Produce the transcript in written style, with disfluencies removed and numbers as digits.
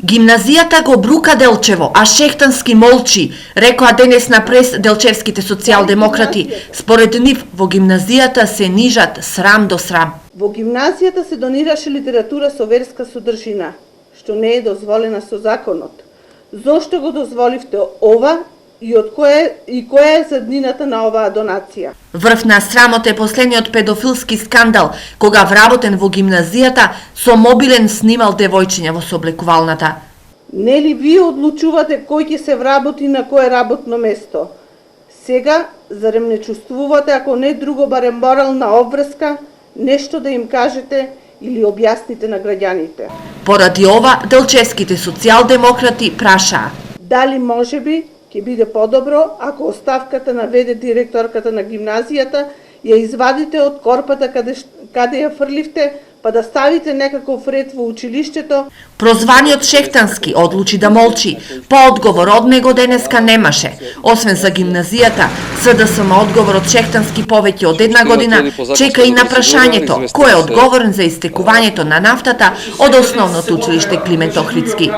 Гимназијата го брука Делчево, а Шехтански молчи, рекоа денес на прес делчевските социјалдемократи. Според нив, во гимназијата се нижат срам до срам. Во гимназијата се донираше литература со верска содржина, што не е дозволена со законот. Зошто го дозволивте ова и која е заднината на оваа донација? Врв на срамот е последниот педофилски скандал, кога вработен во гимназијата со мобилен снимал девојчиња во соблекувалната. Нели вие одлучувате кој ќе се вработи на кое работно место? Сега, зарем не чувствувате, ако не друго, барем морална обврска, нешто да им кажете или објасните на граѓаните? Поради ова, делчевските социјалдемократи прашаа: дали можеби ќе биде подобро ако оставката на ВД директорката на гимназијата ја извадите од корпата каде ја фрливте, па да ставите некаков ред во училиштето? Прозваниот Шехтански одлучи да молчи. По одговор од него денеска немаше. Освен за гимназијата, СДСМ одговор од Шехтански повеќе од една година чека и на прашањето кој е одговорен за истекувањето на нафтата од основното училиште Климент Охридски.